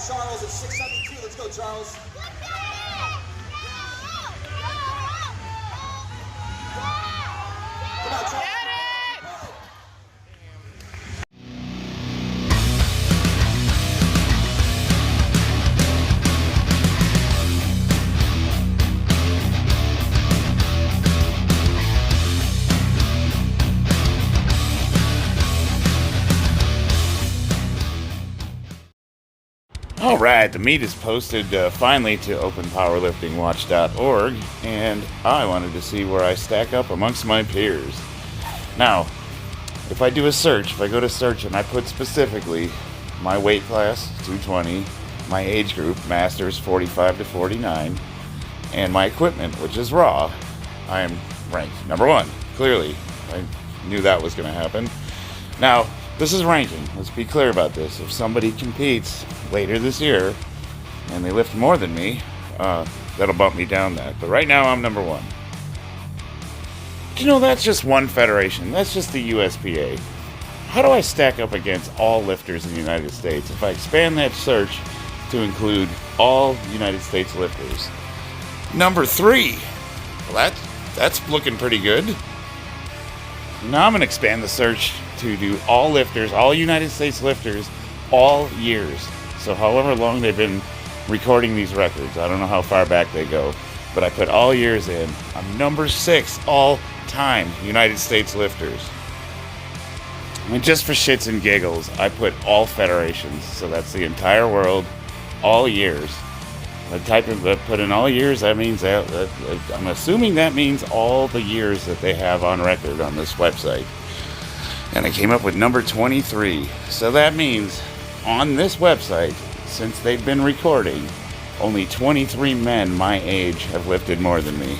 Charles at 672. Let's go, Charles. Come on, Charles. Alright, the meet is posted finally to openpowerliftingwatch.org, and I wanted to see where I stack up amongst my peers. Now, if I do a search, if I go to search and I put specifically my weight class, 220, my age group, Masters 45 to 49, and my equipment, which is raw, I am ranked number one. Clearly, I knew that was going to happen. Now, this is ranking. Let's be clear about this. If somebody competes later this year and they lift more than me, that'll bump me down that. But right now, I'm number one. You know, that's just one federation. That's just the USPA. How do I stack up against all lifters in the United States if I expand that search to include all United States lifters? Number three. Well, that's looking pretty good. Now I'm going to expand the search to do all lifters, all United States lifters, all years. So however long they've been recording these records. I don't know how far back they go, but I put all years in. I'm number 6 all-time United States lifters. I mean, just for shits and giggles, I put all federations. So that's the entire world, all years. I put in all years, that means, I'm assuming that means all the years that they have on record on this website. And I came up with number 23. So that means on this website, since they've been recording, only 23 men my age have lifted more than me.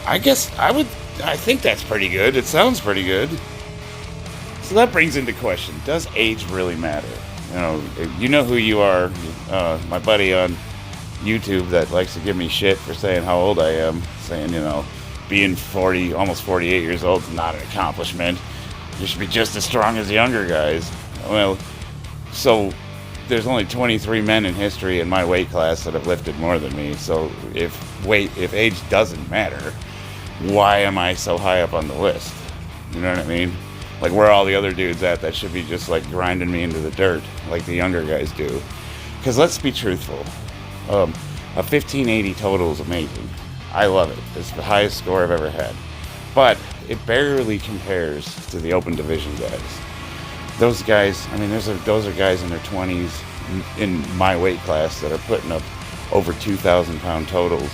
I think that's pretty good. It sounds pretty good. So that brings into question, does age really matter? You know who you are. My buddy on YouTube that likes to give me shit for saying how old I am, saying, being 40, almost 48 years old is not an accomplishment. You should be just as strong as the younger guys. Well, so there's only 23 men in history in my weight class that have lifted more than me. So if age doesn't matter, why am I so high up on the list? You know what I mean? Like, where are all the other dudes at that should be just like grinding me into the dirt like the younger guys do? Because let's be truthful. A 1580 total is amazing. I love it. It's the highest score I've ever had. But it barely compares to the open division guys. Those guys, those are guys in their 20s in my weight class that are putting up over 2,000 pound totals.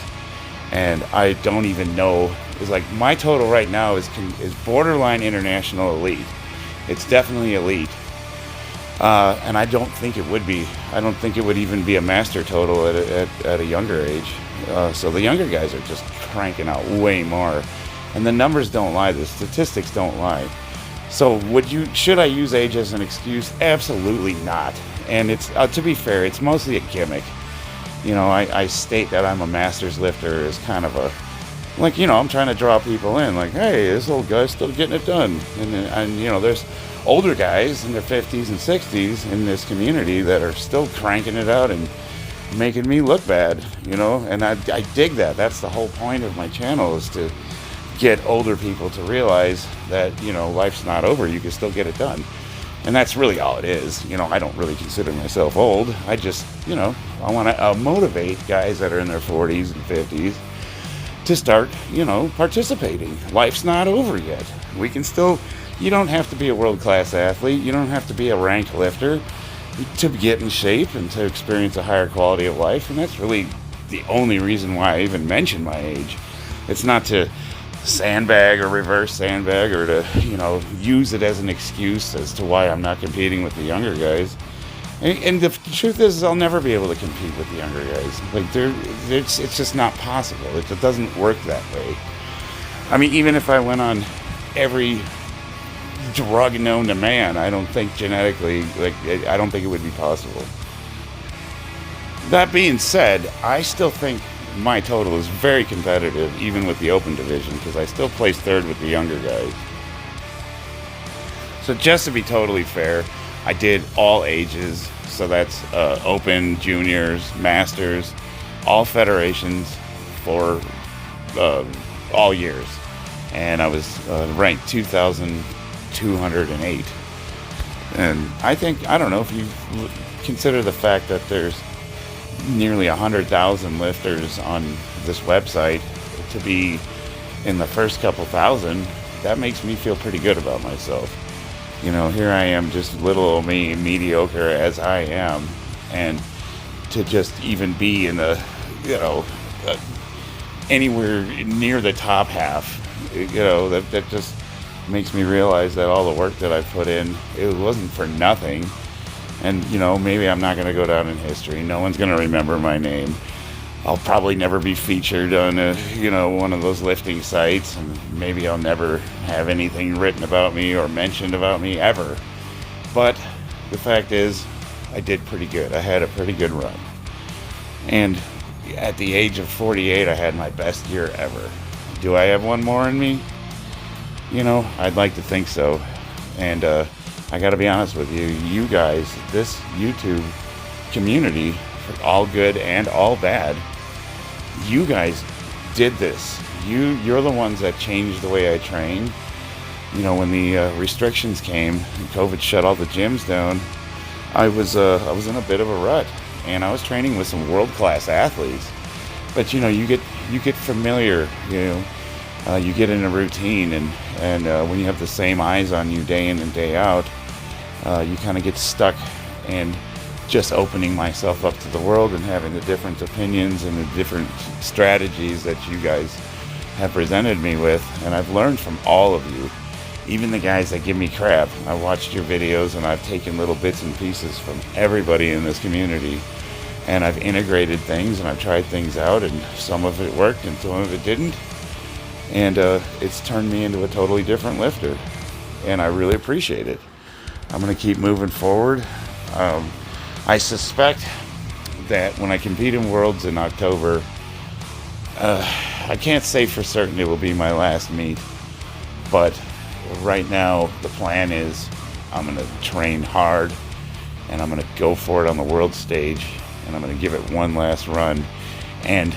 And I don't even know, it's like my total right now is borderline international elite. It's definitely elite. And I don't think it would be. I don't think it would even be a master total at a younger age. So the younger guys are just cranking out way more. And the numbers don't lie. The statistics don't lie. So should I use age as an excuse? Absolutely not. And it's to be fair, it's mostly a gimmick. I state that I'm a masters lifter as kind of I'm trying to draw people in. Like, hey, this old guy's still getting it done. And there's older guys in their 50s and 60s in this community that are still cranking it out and making me look bad, and I dig that. That's the whole point of my channel, is to get older people to realize that, life's not over. You can still get it done. And that's really all it is. I don't really consider myself old. I just, I want to motivate guys that are in their 40s and 50s to start, participating. Life's not over yet. We can still, you don't have to be a world-class athlete. You don't have to be a ranked lifter to get in shape and to experience a higher quality of life. And that's really the only reason why I even mention my age. It's not to sandbag or reverse sandbag or to, use it as an excuse as to why I'm not competing with the younger guys. And the truth is, I'll never be able to compete with the younger guys. Like, it's just not possible. It doesn't work that way. I mean, even if I went on every drug known to man, I don't think genetically, I don't think it would be possible. That being said, I still think my total is very competitive, even with the open division, because I still place third with the younger guys. So just to be totally fair, I did all ages. So that's Open, Juniors, Masters, all federations for all years. And I was ranked 2,208. And I don't know if you consider the fact that there's nearly 100,000 lifters on this website, to be in the first couple thousand, that makes me feel pretty good about myself. You know, here I am, just little old me, mediocre as I am, and to just even be in the, anywhere near the top half, that just makes me realize that all the work that I put in, it wasn't for nothing. And, maybe I'm not going to go down in history. No one's going to remember my name. I'll probably never be featured on one of those lifting sites, and maybe I'll never have anything written about me or mentioned about me ever. But the fact is, I did pretty good. I had a pretty good run. And at the age of 48, I had my best year ever. Do I have one more in me? I'd like to think so. And I got to be honest with you, you guys, this YouTube community, for all good and all bad, you guys did this. You're the ones that changed the way I train. When the restrictions came and COVID shut all the gyms down, I was in a bit of a rut, and I was training with some world-class athletes. But you get familiar. You get in a routine, and when you have the same eyes on you day in and day out, you kind of get stuck in just opening myself up to the world and having the different opinions and the different strategies that you guys have presented me with. And I've learned from all of you, even the guys that give me crap. I watched your videos, and I've taken little bits and pieces from everybody in this community, and I've integrated things, and I've tried things out, and some of it worked and some of it didn't. And it's turned me into a totally different lifter, and I really appreciate it. I'm going to keep moving forward. I suspect that when I compete in Worlds in October, I can't say for certain it will be my last meet, but right now the plan is I'm going to train hard, and I'm going to go for it on the world stage, and I'm going to give it one last run. And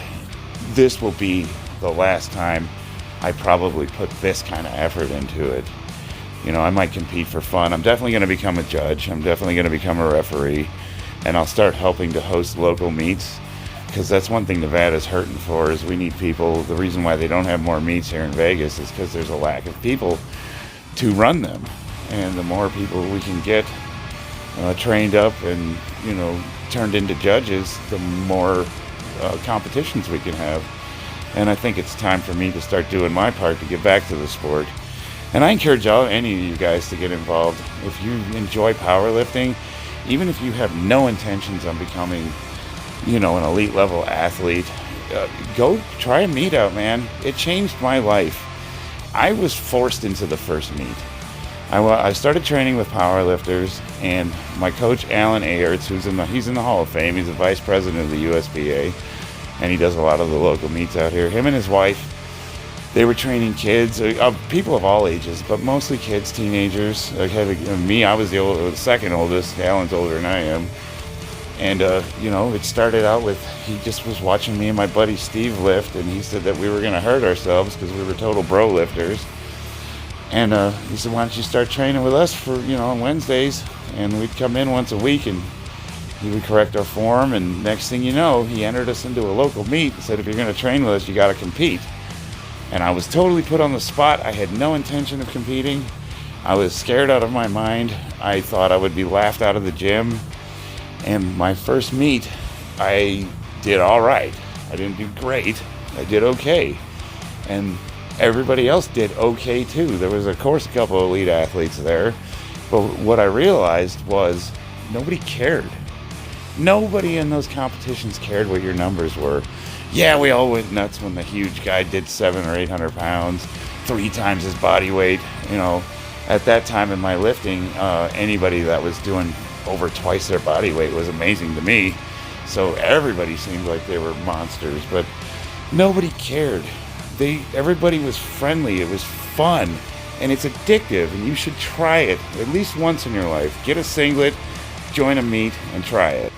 this will be the last time I probably put this kind of effort into it. I might compete for fun. I'm definitely going to become a judge. I'm definitely going to become a referee. And I'll start helping to host local meets, because that's one thing Nevada's hurting for, is we need people. The reason why they don't have more meets here in Vegas is because there's a lack of people to run them. And the more people we can get trained up and, turned into judges, the more competitions we can have. And I think it's time for me to start doing my part to give back to the sport. And I encourage any of you guys to get involved. If you enjoy powerlifting, even if you have no intentions on becoming, an elite level athlete, go try a meet out, man. It changed my life. I was forced into the first meet. I started training with powerlifters, and my coach Alan Ayerts, he's in the Hall of Fame. He's the vice president of the USPA, and he does a lot of the local meets out here. Him and his wife, they were training kids, people of all ages, but mostly kids, teenagers. Me, I was the second oldest. Alan's older than I am. And, it started out with, he just was watching me and my buddy Steve lift, and he said that we were going to hurt ourselves because we were total bro lifters. And he said, why don't you start training with us for, on Wednesdays? And we'd come in once a week, and he would correct our form. And next thing you know, he entered us into a local meet and said, if you're going to train with us, you got to compete. And I was totally put on the spot. I had no intention of competing. I was scared out of my mind. I thought I would be laughed out of the gym. And my first meet, I did all right. I didn't do great. I did okay. And everybody else did okay too. There was, of course, a couple of elite athletes there. But what I realized was nobody cared. Nobody in those competitions cared what your numbers were. Yeah, we all went nuts when the huge guy did 700 or 800 pounds, 3 times his body weight. At that time in my lifting, anybody that was doing over twice their body weight was amazing to me. So everybody seemed like they were monsters, but nobody cared. Everybody was friendly. It was fun, and it's addictive, and you should try it at least once in your life. Get a singlet, join a meet and try it.